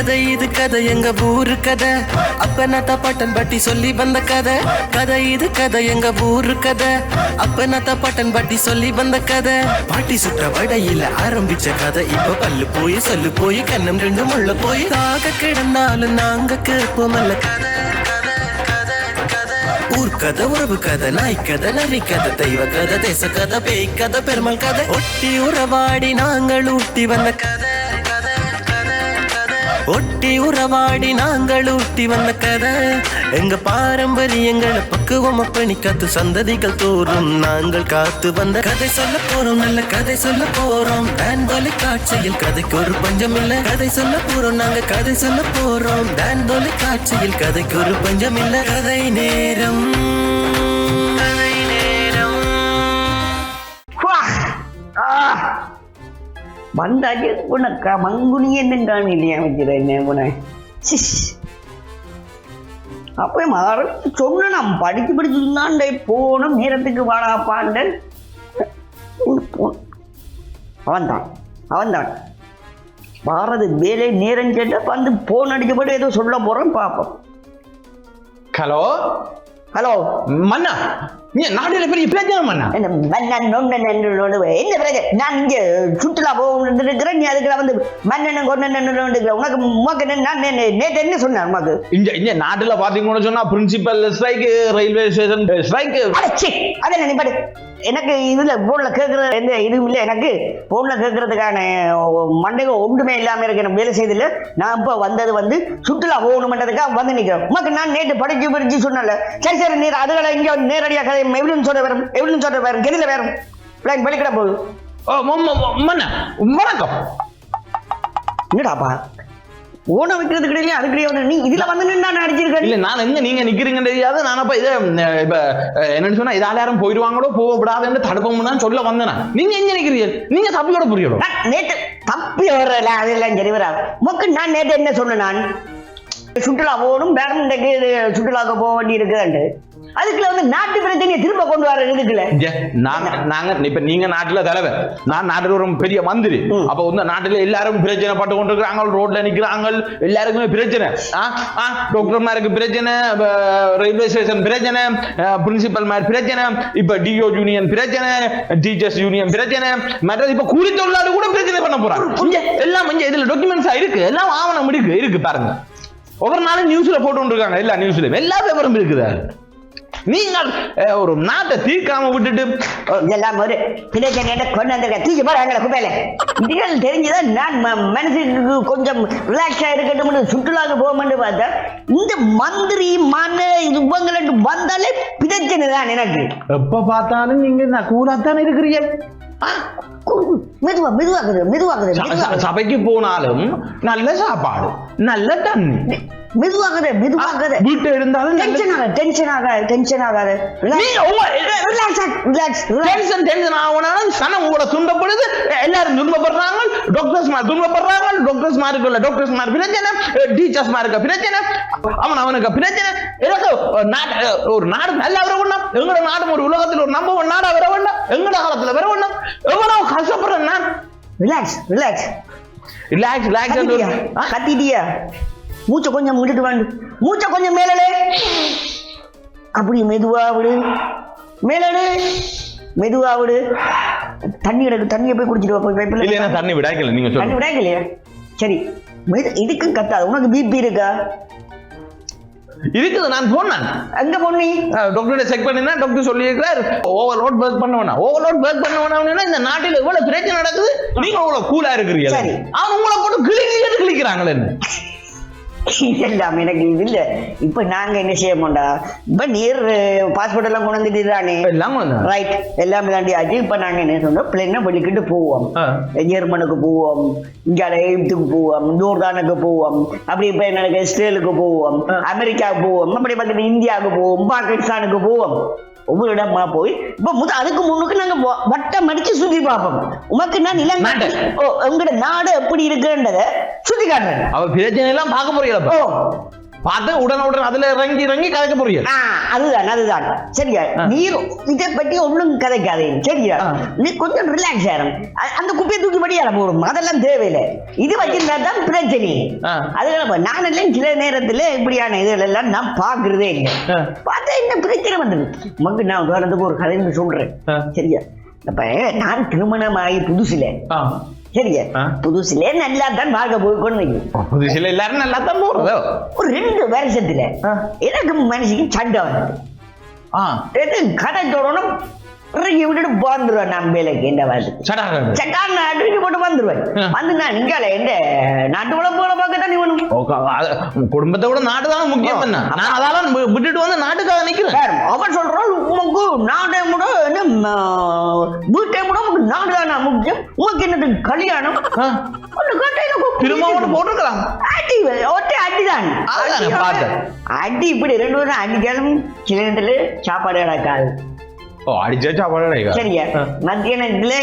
கதை இது கதை எங்க ஊரு கதை அப்பனாத்தா பாட்டன் பாட்டி சொல்லி வந்த கதை கதை இது கதை எங்க ஊரு கதை அப்பனாத்தா பாட்டன் பாட்டி சொல்லி வந்த கதை பாட்டி சுற்ற வடையில ஆரம்பிச்ச கதை இப்ப பல்லு போய் சொல்லு போய் கண்ணம் ரெண்டு முள்ள போய் தாக கிடந்தாலும் நாங்க கேட்போமல்ல கதை ஊர் கதை உறவு கதை நாய் கதை நரி கதை தெய்வ கதை தேச கதை பேய் கதை பெருமாள் கதை ஒட்டி உறவாடி நாங்கள் ஊட்டி வந்த கதை ஒட்டி உறவாடி நாங்கள் ஊட்டி வந்த கதை எங்க பாரம்பரியங்களை பக்குவமா பண்ணி காத்து சந்ததிகள் தோறும் நாங்கள் காத்து வந்த கதை சொல்ல போறோம் நல்ல கதை சொல்ல போறோம் டான் தொலைக்காட்சியில் கதைக்கு ஒரு பஞ்சம் இல்ல கதை சொல்ல போறோம் நாங்க கதை சொல்ல போறோம் டான் தொலைக்காட்சியில் கதைக்கு ஒரு பஞ்சம் இல்ல கதை நேரம் வந்தாச்சு உனக்கா மங்குனி என்னன்னு இல்லையா வச்சுருந்தேன் உன அப்போ மாற சொன்ன நான் படிச்சு தாண்டே போனோம் நேரத்துக்கு வாடாப்பாண்ட அவன்தான் வாரது வேலை நேரம் கேட்ட வந்து போன் அடிச்ச போட்டு ஏதோ சொல்ல போறேன் பாப்போம். ஹலோ ஹலோ மன்னா நீ நாட்டில பெரிய பிரச்சனை மன்னா என்ன பிரச்சனை நான் இங்க சுற்றுலா போக இருக்கிறேன் நீ அதுக்குள்ள வந்து மன்னன் கொண்டு உனக்கு உனக்கு நான் நேற்று என்ன சொன்னேன் உனக்கு இந்த நாட்டுல பாத்தீங்கன்னு சொன்னா principal strike railway station strike அதே நீ பாரு எனக்கு இதுல போன்ல கேட்கற எந்த இதுவும் இல்லை எனக்கு போன்ல கேட்கறதுக்கான மண்டைகள் ஒன்றுமே இல்லாம இருக்கு எனக்கு வேலை செய்தில்லை நான் இப்ப வந்தது வந்து சுற்றுலா போகணும்ன்றதுக்காக வந்து நிற்கிறேன் உனக்கு நான் நேற்று படிச்சு சொன்னல சரி சரி நீர் அதுகளை இங்க நேரடியாக கதை எவ்வளவு சொல்ற வேறும் கெதில வேறும் வெளிக்கிட போகுது வணக்கம் என்னடாப்பா ஓன வைக்கிறதுக்கு இடையில அதுக்கிடையே வந்து நீ இதுல வந்து நான் அடிச்சிருக்கேன் இல்ல நான் எங்க நீங்க நிக்கிறீங்கன்னு தெரியாது நான் அப்ப இதை இப்ப என்னன்னு சொன்னா இதால யாரும் போயிடுவாங்களோ போக விடாதுன்னு தடுப்போம்னு சொல்ல வந்தேன் நீங்க எங்க நிக்கிறீங்க நீங்க தப்பியோட புரியணும் நேற்று தப்பி வர்றல அதெல்லாம் சரி வரா உனக்கு நான் நேற்று என்ன சொன்னேன் நான் சுற்றுலா போகணும் பேரண்டைக்கு சுற்றுலாவுக்கு போக வேண்டி இருக்குதுண்டு அதுக்குள்ள வந்து நாட்டு பிரச்சனையை திரும்ப கொண்டு வர இருக்குல்ல நாங்க இப்ப நீங்க நாட்டுல தலைவர் நான் நாட்டுல ஒரு பெரிய மந்திரி அப்ப வந்து நாட்டுல எல்லாரும் பிரச்சனை பட்டு கொண்டு இருக்கிறாங்க ரோட்ல நிக்கிறாங்க எல்லாருக்குமே பிரச்சனை டாக்டர்மாருக்கு பிரச்சனை ரயில்வே ஸ்டேஷன் பிரச்சனை பிரின்சிபல் மாதிரி பிரச்சனை இப்ப டிஓ யூனியன் பிரச்சனை டீச்சர்ஸ் யூனியன் பிரச்சனை மற்ற இப்ப கூலி தொழிலாளர் கூட பிரச்சனை பண்ண போறாங்க எல்லாம் இதுல டாக்குமெண்ட்ஸ் இருக்கு எல்லாம் ஆவணம் இருக்கு பாருங்க ஒவ்வொரு நாளும் நியூஸ்ல போட்டு இருக்காங்க எல்லா நியூஸ்லயும் எல்லா பேப்பரும் இருக்குது நீங்க ஒரு நாட்டை தீர்க்காம விட்டுட்டு எல்லாம் ஒரு பிரச்சனை கொண்டு வந்திருக்க தூக்கி போறாங்க குப்பையில இதுகள் தெரிஞ்சுதான் நான் மனசுக்கு கொஞ்சம் ரிலாக்ஸா இருக்கட்டும் சுற்றுலாவுக்கு போகணும்னு பார்த்தா இந்த மந்திரி மன இவங்களை வந்தாலே பிரச்சனை தான் எனக்கு எப்ப பார்த்தாலும் நீங்க கூலாத்தானே இருக்கிறீங்க சபைக்கு போனாலும் நல்ல சாப்பாடு நல்ல தண்ணி மெதுவாக வீட்டு இருந்தாலும் டென்ஷன் ஆகாது சனம் கூட துன்பப்படுது எல்லாரும் துன்பப்படுறாங்க டாக்டர்ஸ் மாருக்குள்ள டாக்டர்ஸ் மார் பிரச்சனை டீச்சர்ஸ் மாருக்கு பிரச்சனை அவனுக்கு பிரச்சனை ஒரு நாடு நல்லா வர வேண்டாம் எங்களோட நாடு ஒரு உலகத்தில் ஒரு நம்ப நாடா வர வேண்டாம் எங்களோட காலத்துல வர வேண்டாம் எவ்வளவு கஷ்டப்படுறேன் நான் ரிலாக்ஸ் கத்திட்டியா மூச்சை கொஞ்சம் முடிட்டு வாண்டு மூச்சை கொஞ்சம் மேலே அப்படி மெதுவா விடு மேலே மெதுவா விடு தண்ணி எடுக்கு தண்ணியை போய் குடிச்சிட்டு வா தண்ணி விடாக்கல நீங்க தண்ணி விடாக்கலையா சரி இதுக்கும் கத்தாது உனக்கு பிபி இருக்கா இருக்குது நான் போனேன் எங்க போனீ டாக்டர் செக் பண்ணினா டாக்டர் சொல்லியிருக்கார் ஓவர்லோட் ஒர்க் பண்ணவனா இந்த நாட்டில் எவ்வளவு பிரச்சனை நடக்குது நீங்க அவ்வளவு கூலா இருக்கிறீங்க அவன் உங்களை போட்டு கிளிக்கிறாங்களே எல்லாம் எனக்கு இது இல்ல இப்ப நாங்க என்ன செய்ய மாட்டா இப்ப நீர் பாஸ்போர்ட் எல்லாம் கொண்டு வந்துட்டு ரைட் எல்லாமே தாண்டி ஆச்சு இப்ப நாங்க என்ன சொன்னோம் பிள்ளைங்க வெளிக்கிட்டு போவோம் ஜெர்மனுக்கு போவோம் இந்தியால எகிப்துக்கு போவோம் ஜோர்தானுக்கு போவோம் அப்படி இப்ப என்ன இஸ்ரேலுக்கு போவோம் அமெரிக்காவுக்கு போவோம் அப்படி பக்கத்து இந்தியாவுக்கு போவோம் பாகிஸ்தானுக்கு போவோம் ஒவ்வொரு இடமா போய் இப்ப அதுக்கு முன்னுக்கு நாங்க வட்டம் அடிச்சு சுத்தி பார்ப்போம் உமக்கு நான் இளநாட்டு உங்களோட நாடு எப்படி இருக்குன்றத சுத்தி காட்டுறேன் அவ பிரச்சனை எல்லாம் பார்க்க போறீங்களா பார்த்து உடனுடன் அதுல இறங்கி கதைக்க போறீங்க. அதுதான் சரியா. நீர் இதை பற்றி ஒண்ணும் கதைக்காதே சரியா. நீ கொஞ்சம் ரிலாக்ஸ் ஆகும். அந்த குப்பையை தூக்கி படியால போடும், அதெல்லாம் தேவையில்லை. இது வச்சிருந்தா தான் பிரச்சனை. அதுல நான் எல்லாம் சில நேரத்துல இப்படியான இதுல எல்லாம் நான் பாக்குறதே இல்லை. பார்த்தா என்ன பிரச்சனை வந்தது மக்கு. நான் உதாரணத்துக்கு ஒரு கதை சொல்றேன் சரியா. அப்ப நான் திருமணம் ஆகி புதுசுல சரியா, புதுசுல நல்லா தான் வாழ்க்கை போய்க்கொண்டு புதுசுல எல்லாரும் நல்லா தான் போறதோ. ஒரு 2 வருஷத்துல எனக்கு மனுஷிக்கு சண்டை வந்தது. கடை தொடணும் இறங்கி விட்டுட்டு போந்துருவேன். நான் வேலைக்கு என்ன சட்டான அடிச்சு போட்டு வந்துருவேன். வந்து நான் இங்கால எந்த நாட்டு வளர்ப்பு பார்க்கத்தான் நீ வேணும். குடும்பத்தை விட நாடு தான் முக்கியம். நான் அதெல்லாம் விட்டுட்டு வந்து நாட்டுக்காக நிக்கிறேன். அவன் சொல்றான் உமக்கு நாட்டை முட வீட்டை முட உமக்கு நாடு தானா முக்கியம், உமக்கு என்னது கல்யாணம் திரும்ப போட்டிருக்கலாம். அடி ஒட்டே அடிதான் அடி. இப்படி 2 வருஷம் அடிக்காலும் சில நேரத்துல சாப்பாடு கிடக்காது. அடிச்சா சாப்பாடு சரியா. மத்தியானத்துல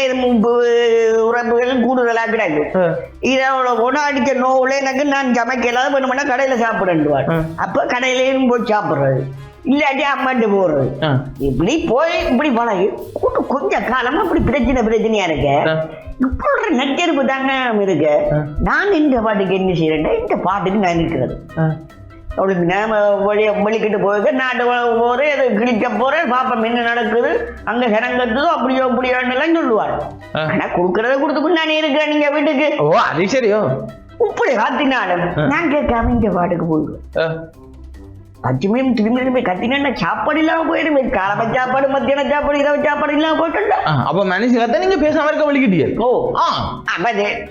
உறப்புகள் கூடுதலா கிடைக்கும். இதோட உட அடிச்ச நோவுல எனக்கு நான் சமைக்கலாத பண்ண கடையில சாப்பிடுவார். அப்ப கடையிலேயும் போய் சாப்பிடுறது, இல்லாட்டி அம்மாட்டு போறது. இப்படி போய் இப்படி பழகி கொஞ்ச காலமா இப்படி பிரச்சனையா இருக்கு. இப்ப நெட்டெருப்பு தாங்க இருக்கு. நான் இந்த பாட்டுக்கு என்ன செய்யறேன், இந்த பாட்டுக்கு நான் இருக்கிறது அவளுக்கு நாம வழிக்கிட்டு போயிருக்க நாட்டு போறேன், அது கிழிக்க போறேன், பாப்பம் என்ன நடக்குது அங்க ஜனங்கத்துதோ அப்படியோ அப்படியோன்னு எல்லாம் சொல்லுவாள். ஆனா கொடுக்கறத கொடுத்துக்கு நானே இருக்கிறேன் நீங்க வீட்டுக்கு. அது சரியோ இப்படி காத்தினாலும் நான் கேட்காம இந்த பாட்டுக்கு போயிடுவேன். பச்சுமையும் திரும்பி கத்தினா சாப்பாடு இல்லாம போயிடுமே. காலம சாப்பாடு, மத்தியான சாப்பாடு, இரவு சாப்பாடு இல்லாம போயிட்டு அப்ப மனுஷன் நீங்க பேசாம இருக்க வலிக்கிட்டீங்க.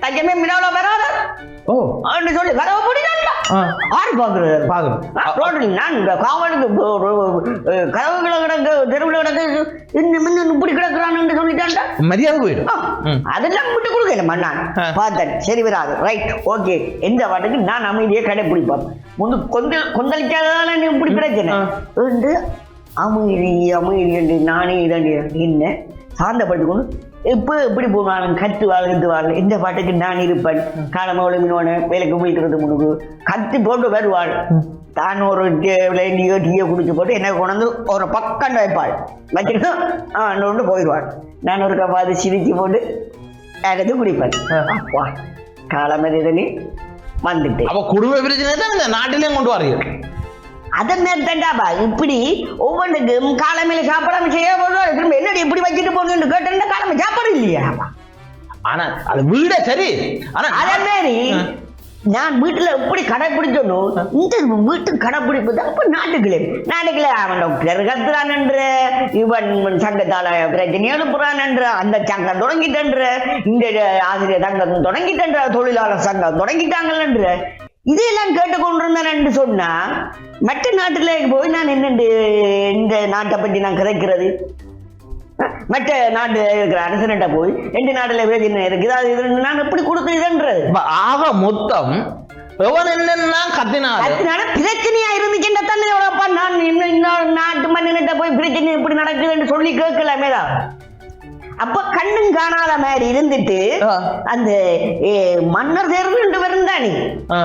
தச்சமே மினாவில வராத சொல்லி கதவை போடிதான் ஆறு பாக்குறது. நான் காவலுக்கு கதவுகளை கிடக்கு, தெருவுல கிடக்கு, இன்னும் இப்படி கிடக்குறான்னு சொல்லிட்டான்டா மரியாதை போயிடும். அதெல்லாம் விட்டு கொடுக்கல மண்ணான் பார்த்தேன். சரி வராது ரைட் ஓகே. எந்த பாட்டுக்கு நான் அமைதியை கடைப்பிடிப்பேன். முந்து கொந்தளிக்காததால நீ இப்படி பிரச்சனை அமைதி என்று நானே இதாண்டி என்ன சாந்தப்பட்டுக்கொண்டு இப்போ எப்படி போனாலும் கத்து வாழ் இந்த பாட்டுக்கு நான் இருப்பேன். காலமோட மீனோட வேலைக்கு போய்க்கிறது முன்னுக்கு கத்து போட்டு வருவாள். தான் ஒரு டீயை குடிச்சு போட்டு என்ன கொண்டு ஒரு பக்கம் வைப்பாள். வச்சுட்டு ஒன்று போயிடுவாள். நான் ஒரு கப்பாது சிரிச்சு போட்டு எடுத்து குடிப்பேன். காலமதி வந்துட்டு அப்ப குடும்ப பிரச்சனை தான் இந்த நாட்டிலேயும் கொண்டு வரீங்க. அதன் நேரத்தாண்டாப்பா இப்படி ஒவ்வொன்றுக்கும் காலமையில சாப்பிடாம செய்ய போதும் திரும்ப என்னடி இப்படி வச்சுட்டு போகணும்னு கேட்டு காலமை சாப்பாடு இல்லையா. ஆனா அது வீட சரி. ஆனா அதே மாதிரி நான் வீட்டுல எப்படி கடைப்பிடிச்சோம் இந்த வீட்டு கடைப்பிடிப்பு தான் இப்ப நாட்டுக்குள்ளே அவன் டாக்டர் கத்துறான், இவன் சங்கத்தால பிரச்சனை எழுப்புறான், அந்த சங்கம் தொடங்கிட்டன்ற, இந்த ஆசிரியர் சங்கம் தொடங்கிட்டன்ற, தொழிலாளர் சங்கம் தொடங்கிட்டாங்கன்ற இதையெல்லாம் கேட்டுக்கொண்டிருந்தேன் சொன்னா மற்ற நாட்டுல போய் நான் என்ன இந்த நாட்டை பற்றி நான் கதைக்கிறது. மற்ற நாட்டு இருக்கிற அரசன்கிட்ட போய் எந்த நாட்டுல பிரச்சனை இருக்குது அது இது நான் எப்படி கொடுத்து இதுன்றது ஆக மொத்தம் என்னன்னா கத்தினால பிரச்சனையா இருந்துச்சுன்னா தானே நான் இன்னும் நாட்டு மண்ணிட்ட போய் பிரச்சனை எப்படி நடக்குதுன்னு சொல்லி கேட்கலாமே தான். அப்ப கண்ணும் காணாத மாதிரி இருந்துட்டு அந்த மன்னர் தேர்வு 2 பேரும் தானே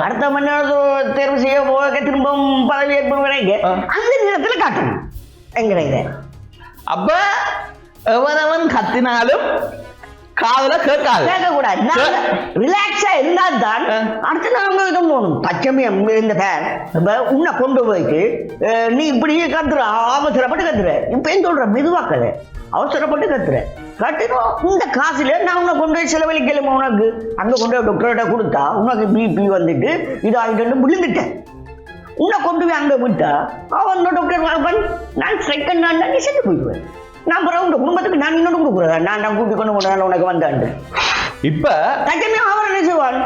அடுத்த மன்னர் தேர்வு செய்ய போக திரும்பவும் பதவியேற்பு வரைக்கும் அந்த நேரத்துல காட்டணும் என்கிற இதை. அப்ப எவனவன் கத்தினாலும் காதல கேட்கக்கூடாது. ரிலாக்ஸா இருந்தால் தான் அடுத்த நாள் இடம் போகணும். பச்சமையம் இந்த பேர் உன்னை கொண்டு போயிட்டு நீ இப்படியே கத்துற, அவசரப்பட்டு கத்துற. இப்ப ஏன் சொல்ற மெதுவாக்கல, அவசரப்பட்டு கத்துற கட்டிடும். இந்த காசுல நான் உன்னை கொண்டு போய் செலவழிக்கலாமா? உனக்கு அங்க கொண்டு போய் டாக்டர்கிட்ட கொடுத்தா உனக்கு பிபி வந்துட்டு இதாகிட்டு விழுந்துட்டேன். உன்னை கொண்டு போய் அங்க விட்டா அவன் டாக்டர் நான் செகண்ட் நாள் நீ செத்து போயிடுவேன். நான் பிறகு உங்க குடும்பத்துக்கு நான் இன்னொன்று கொடுக்குறேன். நான் கூட்டி கொண்டு போனதால உனக்கு வந்தாண்டு இப்ப தச்சமே அவர் என்ன செய்வான்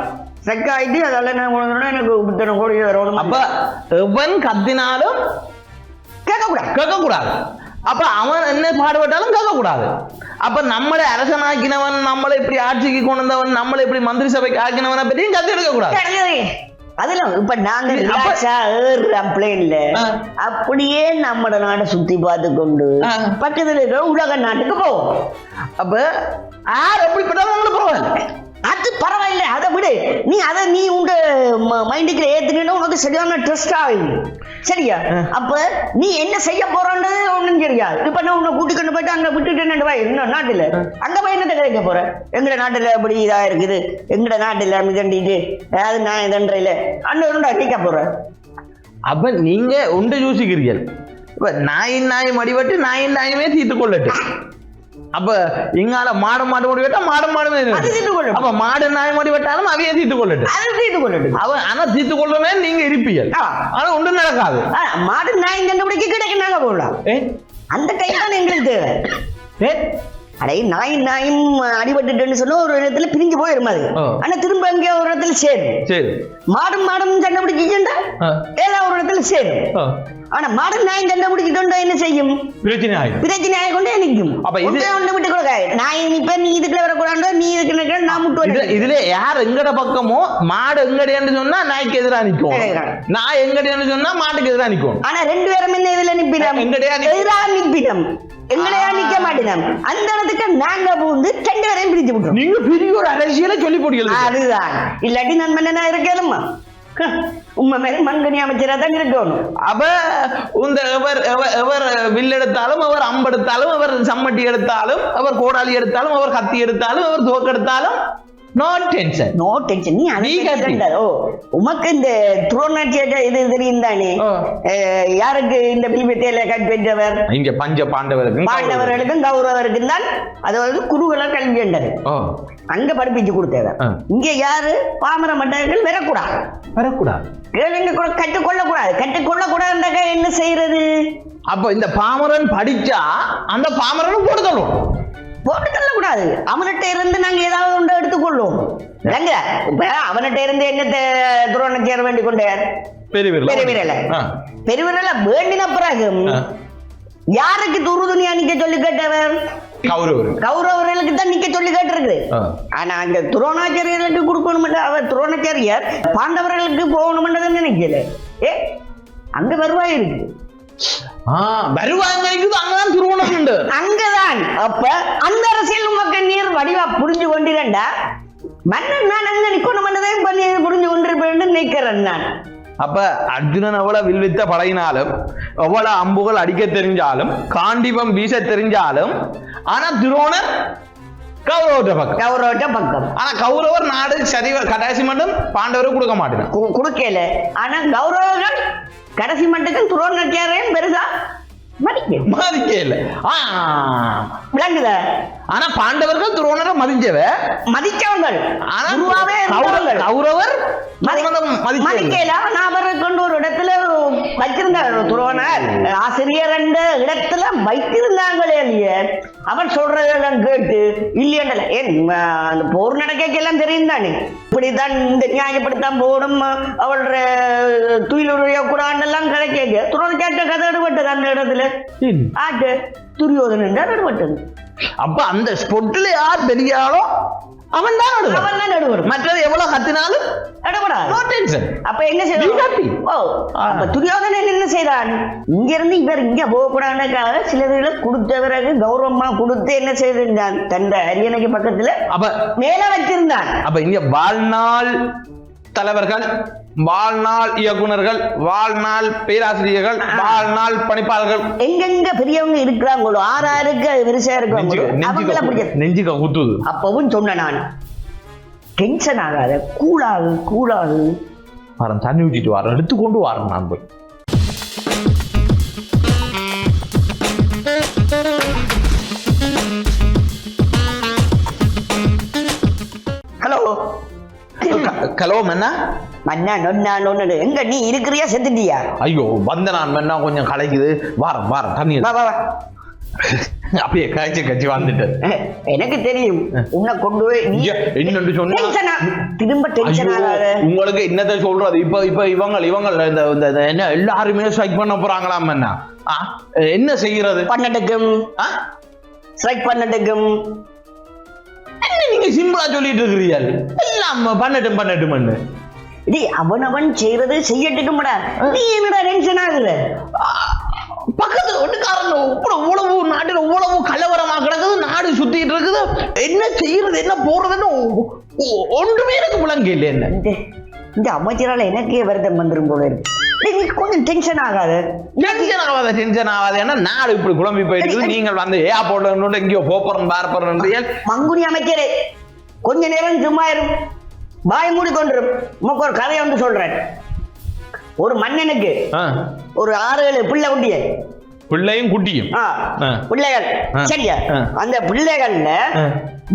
செக்காயிட்டு அதெல்லாம் எனக்கு இத்தனை கோடி வரணும். அப்ப எவன் கத்தினாலும் கேட்கக்கூடாது. அப்ப அவன் என்ன பாடுபட்டாலும் கேட்கக்கூடாது. அப்ப நம்மளை அரசனாக்கினவன், நம்மளை இப்படி ஆட்சிக்கு கொண்டு வந்தவன், நம்மளை இப்படி மந்திரி சபைக்கு ஆக்கினவனை பற்றியும் கத்து எடுக்க கூடாது. அதெல்லாம் இப்ப நாங்க பிளேன்ல அப்படியே நம்ம நாட்டை சுத்தி பார்த்து கொண்டு பக்கத்துல இருக்கிற உலக நாட்டுக்கு போவோம். அப்ப யார் எப்படிப்பட்டாலும் நம்மளுக்கு பரவாயில்ல. அது பரவாயில்ல, அதை விடு. நீ உங்க மைண்டுக்கு ஏத்துக்கிட்டு உனக்கு சரியான ட்ரஸ்ட் ஆகும். சரியா? அப்ப நீ என்ன செய்ய போறன்னு ஒண்ணும் தெரியாது. இப்ப நான் உன்னை கூட்டி கொண்டு போயிட்டு அங்க விட்டுட்டு என்ன நாட்டுல அங்க போய் என்னத்தை கிடைக்க போற? எங்கட நாட்டுல அப்படி இதா இருக்குது, எங்கட நாட்டுல மிதண்டிட்டு அதாவது நான் இதன்றையில அண்ணா கேட்க போறேன். அப்ப நீங்க ஒன்று யோசிக்கிறீர்கள். இப்ப நாய் மடிவட்டு நாயுமே தீர்த்து கொள்ளட்டு. அப்ப இங்கால மாடு முடி வெட்டா மாடுமே அப்ப மாடு நாய் முடி வெட்டாலும் அவையே தீர்த்து கொள்ளட்டு. அவன் ஆனா தீர்த்து கொள்ளவே நீங்க இருப்பீர்கள். ஆனா ஒன்றும் நடக்காது. மாடு நாய் கண்டுபிடிக்க கிடைக்க நாங்க போடலாம். அந்த கை தான் எங்களுக்கு தேவை. அடே நாயும் அடிபட்டுன்னு சொன்னா ஒரு இடத்துல பிரிஞ்சு போயிரும் அது. ஆனா திரும்ப எங்கேயோ ஒரு இடத்துல சேரும். மாடும் சண்டை பிடிக்கிட்டா ஏதாவது ஒரு இடத்துல சேரும். ஆனா மாடு நாய் சண்டை பிடிக்கிட்டோம்னா என்ன செய்யும்? பிரச்சனை கொண்டே நிற்கும். அப்ப இது ஒண்ணு விட்டு கொடுக்க நாய் இப்ப நீ இதுக்குள்ள வரக்கூடாது, நீ இதுக்கு நான் முட்டு. இதுல யார் எங்கட பக்கமோ மாடு எங்கடையான்னு சொன்னா நாய்க்கு எதிராக நிற்கும், நாய் எங்கடையான்னு சொன்னா மாட்டுக்கு எதிராக நிற்கும். ஆனா ரெண்டு பேரும் என்ன இதுல நிப்பிடம் எதிராக நிப்பிடம் எங்களையா நிக்க மாட்டேன். அந்த இடத்துக்கு நாங்க பூந்து ரெண்டு பேரையும் பிரிச்சு விட்டுறோம். நீங்க பெரிய ஒரு அரசியலை சொல்லி போடுங்க. அதுதான். இல்லாட்டி நான் மன்னனா இருக்கேனுமா? உண்மை மேல மங்கனி அமைச்சரா தான் இருக்கணும். அப்ப இந்த எவர் வில் எடுத்தாலும், அவர் அம்பெடுத்தாலும், அவர் சம்மட்டி எடுத்தாலும், அவர் கோடாலி எடுத்தாலும், அவர் கத்தி எடுத்தாலும், அவர் தோக்கு எடுத்தாலும் நோ டென்ஷன். நீ அதை உமக்கு இந்த துரோணாட்சியாக இது தெரியும் தானே? யாருக்கு இந்த பிலிபத்தியில கற்பெற்றவர்? இங்க பஞ்ச பாண்டவர்களுக்கும் கௌரவருக்கும் தான் அதாவது குருகுல கல்வி என்றது. அங்க படிப்பிச்சு கொடுத்தவர். இங்க யாரு பாமர மன்னர்கள் வரக்கூடாது. கற்றுக்கொள்ளக்கூடாது என்ன செய்யறது? அப்ப இந்த பாமரன் படிச்சா அந்த பாமரனும் போட்டு தள்ளக்கூடாது. அவன்கிட்ட இருந்து நாங்க ஏதாவது ஒன்று எடுத்துக்கொள்ளும். அவன்கிட்ட இருந்து என்னத்தை துரோணம் சேர வேண்டி கொண்டார்? பெருவிரல வேண்டின பிறகு யாருக்கு துருதுணியா நிக்க சொல்லி கேட்டவர்? கௌரவர்களுக்கு தான் நிக்க சொல்லி கேட்டிருக்கு. ஆனா அங்க துரோணாச்சாரியர்களுக்கு கொடுக்கணும். அவர் துரோணாச்சாரியர் பாண்டவர்களுக்கு போகணும் நினைக்கல. அங்க வருவாய் இருக்கு. அங்கதான். அப்ப அந்த அரசியல் மக்கள் நீர் வடிவா புரிஞ்சு கொண்டிருந்தா மன்னன் நான் அங்க நிக்கணும் புரிஞ்சு கொண்டிருப்பேன் நினைக்கிறேன் நான். அப்ப அர்ஜுனன் எவ்வளவு வில்வித்த பழகினாலும், எவ்வளவு அம்புகள் அடிக்க தெரிஞ்சாலும், காண்டிபம் வீச தெரிஞ்சாலும், ஆனா துரோணர் கௌரவ பக்கம். ஆனா கௌரவர் நாடு சரி கடைசி மட்டும் பாண்டவரை கொடுக்க மாட்டேன் கொடுக்கல. ஆனா கௌரவர்கள் கடைசி மட்டும் துரோணாச்சாரியம் பெருசா மதிக்கல. விளங்குதா? ஆனா பாண்டவர்கள் துரோணரை மதிச்சவங்கள். கௌரவர் மதிக்கல. அவரை கொண்டு ஒரு இடத்துல வைத்திருந்தார். துரோணர் ஆசிரியர் என்ற இடத்துல வைத்திருந்தாங்களே இல்லையே. அவன் சொல்றதெல்லாம் கேட்டு இல்லையண்டல அந்த போர் நடக்கலாம் தெரியும் தானே. இப்படித்தான் இந்த நியாயப்படுத்தான் போடும் அவளோட துயிலுடைய குரான் கிடைக்க துரோணாச்சாரிய கதை எடுபட்டது அந்த இடத்துல. ஆட்டு துரியோதனன் என்றால் எடுபட்டது. அப்ப அந்த ஸ்பொட்ல யார் பெரியாளோ அவன் தான் நடுவர். மற்றது எவ்வளவு கத்தினாலும் அப்ப என்ன செய்வான்? துரியோதனன் என்ன செய்தான்? இங்க இருந்து இவர் இங்க போகக்கூடாதுக்காக சிலதுகளை கொடுத்த பிறகு கௌரவமா கொடுத்து என்ன செய்திருந்தான்? தன் அரியணைக்கு பக்கத்துல அப்ப மேல வச்சிருந்தான். அப்ப இங்க வாழ்நாள் தலைவர்கள், வாழ்நாள் இயக்குனர்கள், வாழ்நாள் பேராசிரியர்கள், வாழ்நாள் பணிப்பாளர்கள் எங்கெங்க பெரியவங்க இருக்கிறாங்களோ ஆறாருக்கு விரிசா இருக்காங்களோ நெஞ்சுக்க ஊத்துது. அப்பவும் சொன்ன நான் டென்ஷன் ஆகாத, கூலாகு வரேன், தண்ணி ஊற்றிட்டு வரேன், எடுத்துக்கொண்டு வரேன் நான் போய். ஹலோ மன்னா. எங்க நீ இருக்கிறியா செத்துட்டியா? ஐயோ வந்த நான் மன்னா கொஞ்சம் கலைக்குது. வாரம் தண்ணி அப்படியே கட்சி வந்துட்டு எனக்கு தெரியும். உன்னை கொண்டு போய் என்னன்னு சொன்னா திரும்ப டென்ஷன் ஆகாத. உங்களுக்கு என்னத்தை சொல்றது? இப்ப இவங்க என்ன எல்லாருமே ஸ்ட்ரைக் பண்ண போறாங்களாம். என்ன செய்யறது? பண்ணட்டுக்கும் ஸ்ட்ரைக் பண்ணட்டுக்கும் நீங்க சிம்பிளா சொல்லிட்டு இருக்கிறீர்கள். எல்லாம் பண்ணட்டும். அவன் செய்யறது செய்யட்டுக்கும்டா. நீ என்னடா டென்ஷன் ஆகுற? பக்கத்து ஒட்டுக்காரங்க இவ்வளவு நாட்டுல இவ்வளவு கலவரமா கிடக்குது, நாடு சுத்திட்டு இருக்குது. என்ன என்ன செய்யறது என்ன போறதுன்னு ஒன்றுமே எனக்கு விளங்க இல்லை. என்ன இந்த அமைச்சரால எனக்கே வருத்தம் வந்துரும் போல இருக்கு. நீ கொஞ்சம் டென்ஷன் ஆகாது. டென்ஷன் ஆகாது. ஏன்னா நாடு இப்படி குழம்பி போயிருக்கு. நீங்கள் வந்து ஏர்போர்ட் எங்கேயோ போறோம் பார்ப்போம். மங்குனி அமைச்சரே கொஞ்ச நேரம் சும்மா இரும், வாய் மூடிக்கொண்டிரும். உமக்கு ஒரு கதையை வந்து சொல்றேன். ஒரு மன்னனுக்கு ஒரு 6-7 பிள்ளை உண்டிய, பிள்ளையும் குட்டியும் பிள்ளைகள். சரியா? அந்த பிள்ளைகள்ல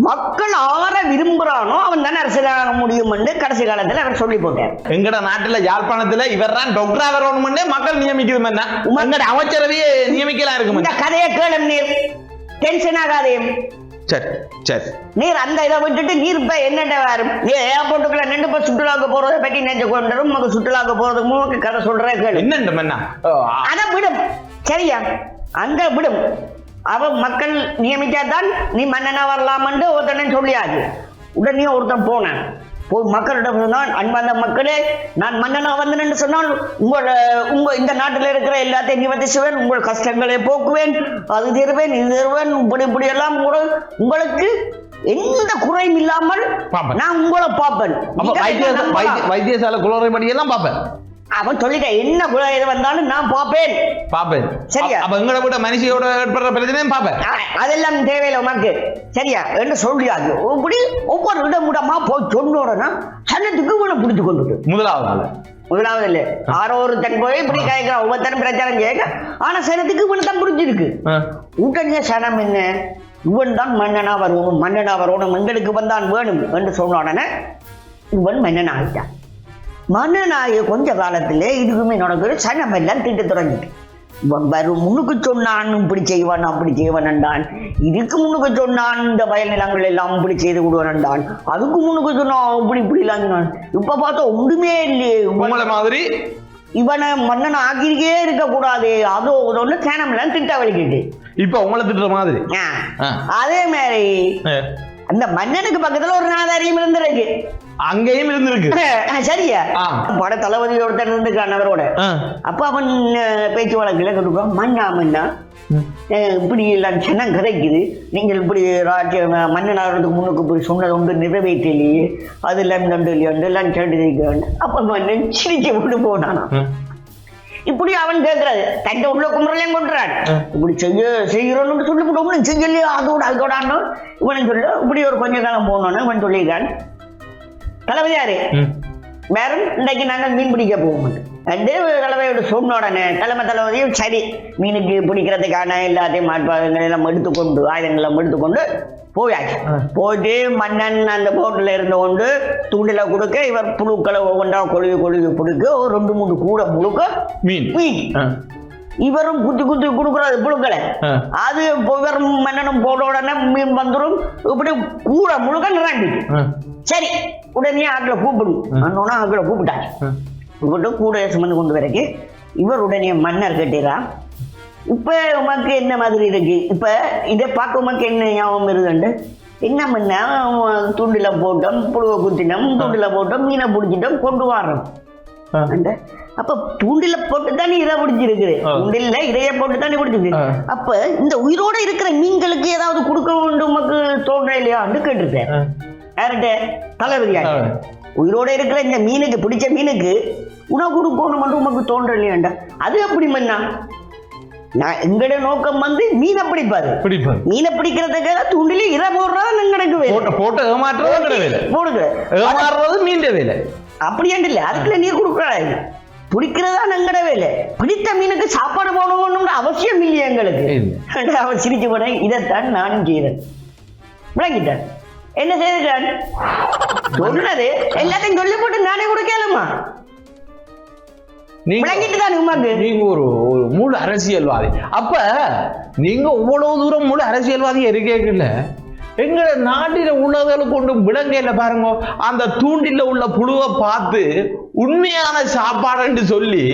மக்கள் ஆற விரும்புறானோ அவன் தான் அரசியலாக முடியும் என்று கடைசி காலத்துல அவர் சொல்லி போட்டார். எங்கட நாட்டுல யாழ்ப்பாணத்துல இவர் தான் டாக்டரா வரணும்னு மக்கள் நியமிக்கிறது என்ன, உங்களோட அமைச்சரவையே நியமிக்கலாம் இருக்கும். இந்த கதையை கேளும் நீர், டென்ஷன் ஆகாதே. சரி சரி, நீர் அந்த இதை விட்டுட்டு நீர் இப்ப என்னென்ன வரும், நீ ஏர்போர்ட்டுக்குள்ள நின்று இப்ப சுற்றுலாவுக்கு போறதை பற்றி நினைச்சு கொண்டு உனக்கு சுற்றுலாவுக்கு போறதுக்கு மூணு கதை சொல்றேன் கேளு. என்ன அதை விடும். சரியா? அந்த விடும். அவன் மக்கள் நியமிக்காதான் நீ மன்னனா வரலாமன்னு ஒருத்தனை சொல்லியாது. உடனே ஒருத்தன் போனான், போய் மக்களிடம் சொன்னான், அன்பார்ந்த மக்களே, நான் மன்னனா வந்தேன்னு சொன்னால் உங்க இந்த நாட்டில் இருக்கிற எல்லாத்தையும் நிவர்த்தி செய்வேன், உங்கள் கஷ்டங்களை போக்குவேன், அது தருவேன் இது தருவேன், இப்படி எல்லாம் உங்களுக்கு எந்த குறையும் இல்லாமல் நான் உங்களை பார்ப்பேன். வைத்தியசாலை குளறுபடி எல்லாம் பார்ப்பேன். அவன் சொல்லிட்ட, என்ன குறை எது வந்தாலும் நான் பார்ப்பேன். சரியா? அப்ப எங்களை விட மனுஷியோட ஏற்படுற பிரச்சனையும் பார்ப்பேன். அதெல்லாம் தேவையில்லை உனக்கு. சரியா? என்று சொல்லியாது. இப்படி ஒவ்வொரு இடமுடமா போய் சொன்னோடனா சனத்துக்கு இவனை பிடிச்சு கொண்டு முதலாவது இல்ல ஆரோ ஒருத்தன் போய் இப்படி கேட்கிறான், ஒவ்வொருத்தரும் பிரச்சாரம் கேட்க. ஆனா சனத்துக்கு இவனை தான் பிடிச்சிருக்கு. உடனே சனம் என்ன, இவன் தான் மன்னனா வரணும் எங்களுக்கு வந்தான் வேணும் என்று சொன்ன உடனே இவன் மன்னன் ஆகிட்டான். மன்னனாகிய கொஞ்ச காலத்திலே இதுக்குமே நடக்கிற சனம் எல்லாம் திட்ட தொடங்கிட்டு வரும். முன்னுக்கு சொன்னான் இப்படி செய்வான் அப்படி செய்வான், இதுக்கு முன்னுக்கு சொன்னான் இந்த வயல் நிலங்கள் எல்லாம் இப்படி செய்து விடுவான், அதுக்கு முன்னுக்கு சொன்னான் இப்படி எல்லாம் சொன்னான். இப்ப பார்த்தா ஒன்றுமே இல்லையே மாதிரி இவனை மன்னன் ஆக்கிருக்கே இருக்க கூடாது, அதோ ஒன்று சேனம் எல்லாம் திட்ட வலிக்கிட்டு இப்ப உங்களை திட்டுற மாதிரி. அதே மாதிரி அந்த மன்னனுக்கு பக்கத்துல ஒரு நாதாரியம் இருந்திருக்கு, அங்கேயும் இருந்திருக்கு. சரியா? பட தளபதி ஒருத்தர் இருந்துக்கான் அவரோட. அப்ப அவன் பேச்சு வழக்குல கொடுப்பான், மன்னா இப்படி எல்லாம் சனம் கிடைக்குது, நீங்கள் இப்படி மன்னனாகிறதுக்கு முன்னுக்கு போய் சொன்னது ஒன்று நிறைவேற்றலையே, அது எல்லாம் கண்டு எல்லாம் கேட்டு. அப்ப மன்னன் சிரிக்க விட்டு போனானா. இப்படி அவன் கேட்கறது தட்ட உள்ள குமரலையும் கொண்டுறான். இப்படி செய்யறோம்னு சொல்லி விடுவோம், செய்யலையோ அதோடான்னு இவன் சொல்ல. இப்படி ஒரு கொஞ்ச காலம் போனோன்னு இவன் சொல்லியிருக்கான், தலைமையாரு வேறும் இன்றைக்கு நாங்கள் மீன் பிடிக்க போவோம். தலைவையோட சொன்ன உடனே தளபதியும் சரி மீனுக்கு பிடிக்கிறதுக்கான எல்லாத்தையும் எல்லாம் எடுத்துக்கொண்டு ஆயுதங்களை எடுத்துக்கொண்டு போயாச்சு. போயிட்டு மன்னன் அந்த போட்டில் இருந்து கொண்டு தூண்டில கொடுக்க இவர் புழுக்களை ஒவ்வொன்றா கொழுவி பிடிக்க ஒரு 2-3 கூட முழுக்க மீன். இவரும் குத்தி கொடுக்குறாரு புழுக்களை. அது இவர் மன்னனும் போட்ட உடனே மீன் வந்துடும். இப்படி கூட முழுக்க நிறாண்டி. சரி, உடனே ஆக்கில கூப்பிடும். ஆக்கில கூப்பிட்டாங்க. கூப்பிட்டு கூட சுமந்து கொண்டு வரைக்கும் இவர் உடனே மன்னர் கேட்டீரான், இப்ப உமக்கு என்ன மாதிரி இருக்கு, இப்ப இதை பார்க்க உமக்கு என்ன ஞாபகம் இருக்குண்டு, என்ன பண்ண தூண்டில போட்டோம், புழுவை குத்தினோம், தூண்டில போட்டோம், மீனை பிடிச்சிட்டோம், கொண்டு வரோம். அப்ப தூண்டில போட்டுத்தானே இதை பிடிச்சிருக்கு, தூண்டில இதைய போட்டுத்தானே பிடிச்சிருக்கு. அப்ப இந்த உயிரோட இருக்கிற மீன்களுக்கு ஏதாவது கொடுக்க வேண்டும் உமக்கு தோன்ற இல்லையான்னு கேட்டிருக்கேன். யார்கிட்ட? தளபதியா. உயிரோட இருக்கிற இந்த மீனுக்கு பிடிச்ச மீனுக்கு உணவு கொடுக்கணும் உமக்கு தோன்ற இல்லையாண்டா. அது எப்படி மன்னா, நான் எங்கட நோக்கம் வந்து மீனை பிடிப்பாரு. மீனை பிடிக்கிறதுக்காக தூண்டில இரை போடுறதா எங்களுக்கு வேலை. அப்படி இல்ல, அதுக்குள்ள நீர் கொடுக்கறாங்க, பிடிக்கிறதா எங்கட வேலை. பிடித்த மீனுக்கு சாப்பாடு போடணும்னு அவசியம் இல்லையா எங்களுக்கு. அவன் சிரிச்சு போன, இதைத்தான் நானும் செய்தேன். விளங்கிட்டேன். என்ன செய்தான் சொன்னது எல்லாத்தையும் சொல்லி போட்டு நானே கொடுக்கலாமா? நீங்க ஒரு முழு அரசியல்வாதி. அப்ப நீங்க இவ்வளவு தூரம் முழு அரசியல்வாதி இருக்கல, எங்க நாட்டில உள்ளவர்களை கொண்டு விலங்கையில பாருங்க, அந்த தூண்டில உள்ள புழுவை பார்த்து உண்மையான சாப்பாடுன்னு சொல்லி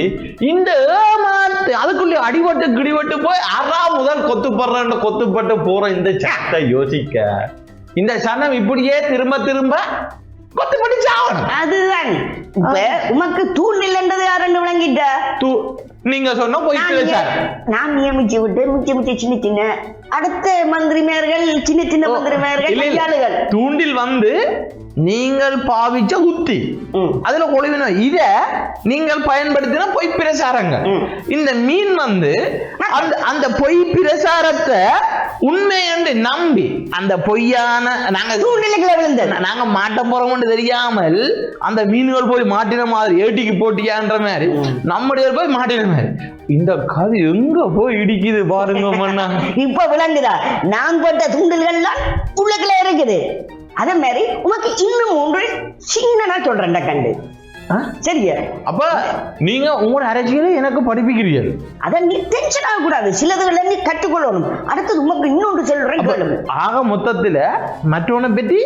இந்த ஏமாத்து அதுக்குள்ளே அடிபட்டு கிடிபட்டு போய் முதல் கொத்துப்பட்டு போற இந்த சட்டை யோசிக்க, இந்த சனம் இப்படியே திரும்ப திரும்ப கொத்துப்பட்டு சாவணும். அதுதான் இப்ப உமக்கு தூண்டில்ன்றது யாருன்னு விளங்கிட்ட. நீங்க சொன்ன போய் பிரச்சாரம் நான் நியமிச்சு விட்டு மிச்ச சின்ன சின்ன அடுத்த மந்திரிமார்கள் சின்ன சின்ன மந்திரிமார்கள் தூண்டில் வந்து நீங்கள் பாவிச்ச உத்தி அதுல கொழுவினம் இத நீங்கள் பயன்படுத்தின பொய் பிரசாரங்க இந்த மீன் வந்து அந்த பொய் பிரசாரத்தை உண்மை என்று நம்பி அந்த பொய்யான நாங்க மாட்ட போறோம்னு தெரியாமல் அந்த மீன்கள் போய் மாட்டின மாதிரி ஏட்டிக்கு போட்டியான்ற மாதிரி நம்முடைய போய் மாட்டின மாதிரி இந்த கதை எங்க போய் இடிக்குது பாருங்க மண்ணா இப்ப விளங்குதா நான் போட்ட தூண்டல்கள்லாம் உள்ளுக்குள்ள இருக்குது அதே மாதிரி உனக்கு இன்னும் ஒன்று சின்னனா சொல்றேன்டா கண்டு சரியா அப்ப நீங்க உங்களோட அரசியலை எனக்கு படிப்பிக்கிறீர்கள் அத நீ டென்ஷன் ஆக கூடாது சிலதுகளை நீ கற்றுக்கொள்ளணும் அடுத்தது உனக்கு இன்னொன்று சொல்றேன் ஆக மொத்தத்துல மற்றவனை பற்றி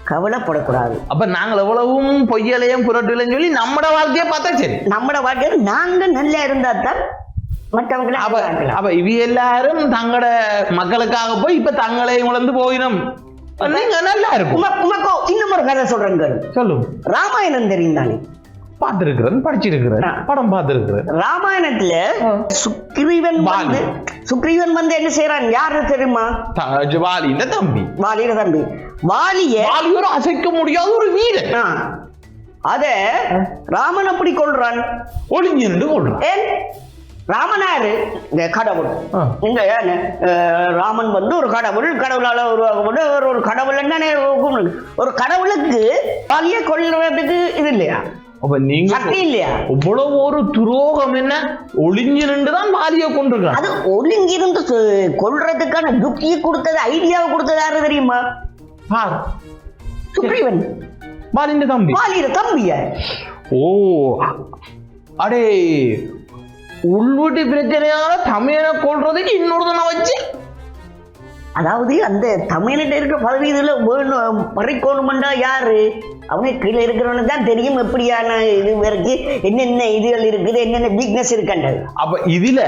கவலைப்படக்கூடாது அப்ப நாங்கள் எவ்வளவும் பொய்யலையும் புரட்டலையும் சொல்லி நம்மட வாழ்க்கையை பார்த்தா சரி நம்மட வாழ்க்கையில நாங்க நல்லா இருந்தா தான் மற்றவங்களை அப்ப இவ எல்லாரும் தங்களோட மக்களுக்காக போய் இப்ப தங்களையும் வளர்ந்து போயிடும் நீங்க நல்லா இருக்கும் உமக்கோ இன்னும் ஒரு கதை சொல்றேன் சொல்லுங்க ராமாயணம் தெரியும் தானே பார்த்திருக்கிறேன் படிச்சிருக்கிறேன் படம் பார்த்திருக்கிறேன் ராமாயணத்துல சுக்ரீவன் வந்து என்ன செய்யறான் யாரு தெரியுமா வாலியில தம்பி வாலியோட அசைக்க முடியாத ஒரு வீரன் அத ராமன் அப்படி கொள்றான் ஒளிஞ்சு நின்று கொள்றான் ராமனாரு கடவுள் இங்க ராமன் வந்து ஒரு கடவுளால உருவாக்கப்பட்டு ஒரு கடவுள் என்ன ஒரு கடவுளுக்கு வாலிய கொள்றதுக்கு இது இல்லையா அப்ப நீங்க சக்தி இல்லையா இவ்வளவு ஒரு துரோகம் என்ன ஒளிஞ்சு நின்றுதான் வாலிய கொண்டிருக்கான் அது ஒளிஞ்சிருந்து கொள்றதுக்கான யுக்தியை கொடுத்தது ஐடியாவை கொடுத்தது யாரு தெரியுமா சுக்ரீவன் வாலியோட தம்பிய ஓ அடே உள்வீட்டு பிரச்சனையான தமிழனை கொள்றதுக்கு இன்னொருத்தனை வச்சு அதாவது அந்த தமிழ்கிட்ட இருக்கிற பதவியில வேணும் பறிக்கோணுமெண்டா யாரு அவங்க கீழே இருக்கிறவனுக்கு தான் தெரியும் எப்படியான இது வரைக்கும் என்னென்ன இதுகள் இருக்குது என்னென்ன வீக்னஸ் இருக்கின்றது அப்ப இதுல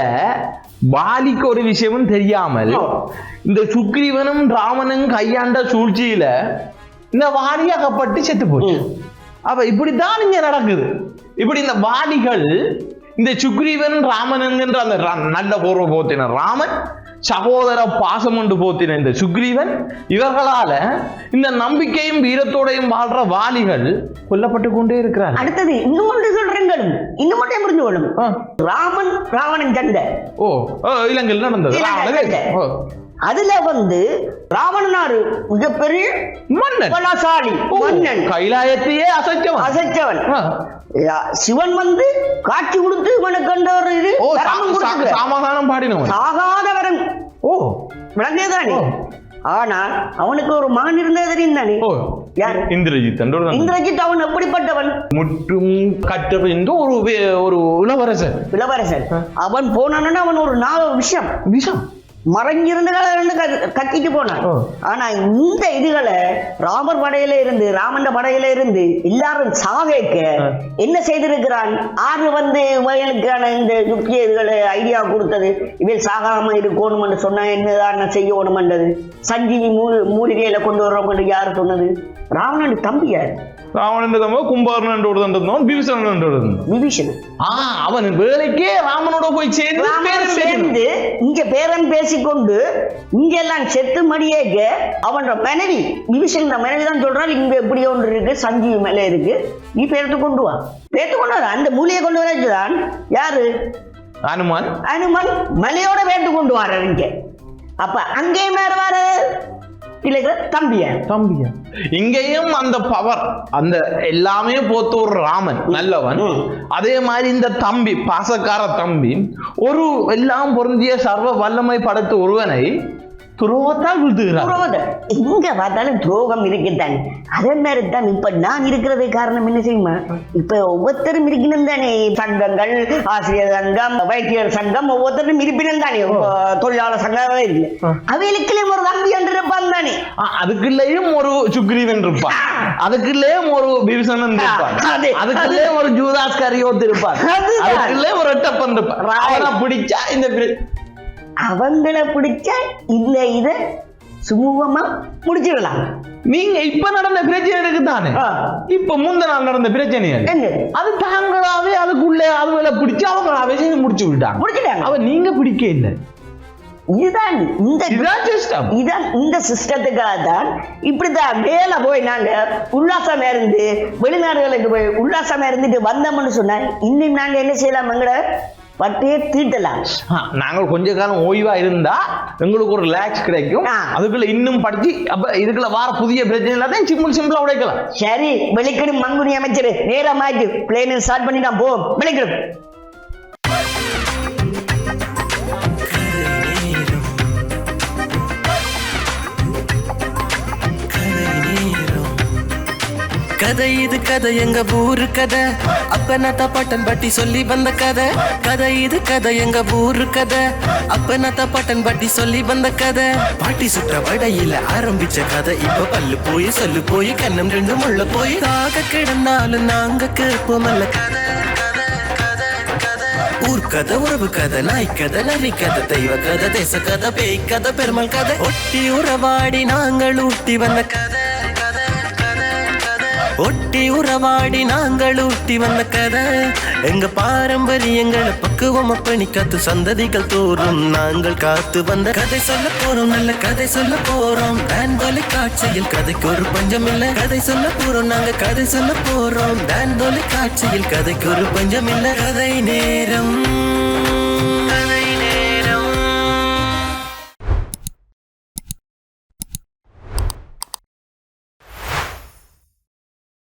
வாலிக்கு ஒரு விஷயமும் தெரியாமல் இந்த சுக்ரீவனும் ராமனும் கையாண்ட சூழ்ச்சியில இந்த வாலியாகப்பட்டு செத்து போச்சு அப்ப இப்படித்தான் இங்க நடக்குது இப்படி இந்த வாலிகள் இந்த சுக்ரீவன் ராமன் என்கின்ற அந்த நல்ல பூர்வ போத்தின ராமன் சகோதர பாசம் கொண்டு போத்தின இந்த சுக்ரீவன் இவர்களால இந்த நம்பிக்கையும் வீரத்தோடையும் வாழ்ற வாலிகள் கொல்லப்பட்டு கொண்டே இருக்கிறார் அடுத்தது இன்னும் ஒன்று சொல்றேங்களும் இன்னும் மட்டும் புரிஞ்சு கொள்ளும் ராவணன் சண்டை இலங்கையில் நடந்தது அதுல வந்து ராவணனாரு மிகப்பெரிய மன்னன் கைலாயத்தையே அசைச்சவன் சிவன் வந்து காட்சி கொடுத்து இவனுக்கு கண்ட ஒரு இது சமாதானம் பாடினவன் சாகாதவரன் விளங்கியதானே ஆனா அவனுக்கு ஒரு மகன் இருந்தது தெரியும் தானே யார் இந்திரஜித் அவன் எப்படிப்பட்டவன் முற்றும் கற்ற ஒரு இளவரசன் அவன் போனான்னு அவன் ஒரு விஷம் மறைஞ்சிருந்து கத்திட்டு போனான் ஆனா இந்த இதுகளை ராமர் படையில இருந்து ராமண்ட படையில இருந்து எல்லாரும் சாவேக்க என்ன செய்திருக்கிறான் ஆறு வந்து வயலுக்கான இந்த யுக்திய இதுகளை ஐடியா கொடுத்தது இவள் சாகாம இருக்கணும்னு சொன்னா என்னதான் செய்யணும்ன்றது சஞ்சீவி மூலிகையில கொண்டு வர்றவங்க யாரு சொன்னது ராவணன் தம்பி யாரு ராவணன் கும்பகர்ணன் விபீஷன் அவன் வேலைக்கே ராமனோட போய் சேர்ந்து இங்க பேரன் பேசிக்கொண்டு இங்க எல்லாம் செத்து மடியேக்க அவன் மனைவி விபீஷன் மனைவி தான் சொல்றான் இங்க எப்படி ஒன்று இருக்கு சஞ்சீவி மேல இருக்கு நீ பேர்த்து கொண்டு வா அந்த மூலியை கொண்டு வரதான் யாரு அனுமான் மலையோட பேர்த்து கொண்டு வர இங்க அப்ப அங்கே மேற தம்பியா இங்கேயும் அந்த பவர் அந்த எல்லாமே போத்த ஒரு ராமன் நல்லவன் அதே மாதிரி இந்த தம்பி பாசக்கார தம்பி ஒரு எல்லாம் பொருந்திய சர்வ வல்லமை படைத்த ஒருவனை துரோகத்தால் விழுத்துகிறார் எங்க பார்த்தாலும் துரோகம் இருக்குதானே அதே மாதிரி தான் இப்ப நான் இருக்கிறது காரணம் என்ன செய்யுமா இப்ப ஒவ்வொருத்தரும் இருக்கணும் தானே சங்கங்கள் ஆசிரியர் சங்கம் வைத்தியர் சங்கம் ஒவ்வொருத்தரும் இருப்பினும் தானே தொழிலாளர் சங்கம் இருக்கு அவைகளுக்குள்ளேயும் ஒரு தம்பி என்று இருப்பான் தானே அதுக்குள்ளேயும் ஒரு சுக்ரீவன் இருப்பான் அதுக்குள்ளேயும் ஒரு விபீஷணன் இருப்பான் அதுக்குள்ளேயும் ஒரு ஜூதாஸ் கரியோத் இருப்பான் அதுக்குள்ளேயும் ஒரு எட்டப்பன் இருப்பான் பிடிச்சா இந்த அவங்களை பிடிச்சா இல்ல இத சுமூகமா முடிச்சிடலாம். நீங்க இப்ப நடந்த பிரச்சனைக்கு தானே இப்ப முந்த நாள் நடந்த பிரச்சனை அது தாங்களாவே அதுக்குள்ள அதுல பிடிச்சு அவங்களாவே செஞ்சு முடிச்சுட்டாங்க. அவ நீங்க பிடிக்க இல்லை. இதுதான் இந்த சிஸ்டத்துக்காக தான் இப்படிதான் வேலை போய் நாங்க உல்லாசமா இருந்து வெளிநாடுகளுக்கு போய் உல்லாசமா இருந்துட்டு வந்தோம்னு சொன்னா இன்னும் நாங்க என்ன செய்யலாம் எங்கட பட்டியே தீட்டலாம். நாங்கள் கொஞ்ச காலம் ஓய்வா இருந்தா எங்களுக்கு ஒரு ரிலாக்ஸ் கிடைக்கும். அதுக்குள்ள இன்னும் படிச்சு அப்ப இதுக்குள்ள வார புதிய பிரச்சனை எல்லாத்தையும் சிம்பிளா உடைக்கலாம். சரி, வெளிக்கடு மங்குனி அமைச்சர் நேரமாச்சு பிளேன் ஸ்டார்ட் பண்ணி நான் போவோம். வெளிக்கடு கதை இது கதை எங்க ஊரு கதை அப்பனத்த பட்டன் பட்டி சொல்லி வந்த கதை. கதை இது கதை எங்க ஊரு கதை அப்பனத்த பட்டன் பட்டி சொல்லி வந்த கதை. பாட்டி சுற்ற வடையில ஆரம்பிச்ச கதை இப்ப பல்லு போய் சொல்லு போய் கண்ணம் ரெண்டு முள்ள போய் தாக கிடந்தாலும் நாங்க கேட்போமல்ல கதை. ஊர் கதை உறவு கதை நாய் கதை நரி கதை தெய்வ கதை தேச கதை பேய் கதை பெருமாள் கதை ஒட்டி உறவாடி நாங்கள் ஊட்டி வந்த கதை. ஒட்டி உறவாடி நாங்கள் ஊட்டி வந்த கதை எங்க பாரம்பரியங்களை பக்குவம் அப்பணி காத்து சந்ததிகள் தோறும் நாங்கள் காத்து வந்த கதை சொல்ல போறோம். நல்ல கதை சொல்ல போறோம். டான்தொலை காட்சியில் கதைக்கு ஒரு பஞ்சம் இல்லை. கதை சொல்ல போறோம். நாங்க கதை சொல்ல போறோம். டான்தொலை காட்சியில் கதைக்கு ஒரு பஞ்சம் இல்லை. கதை நேரம்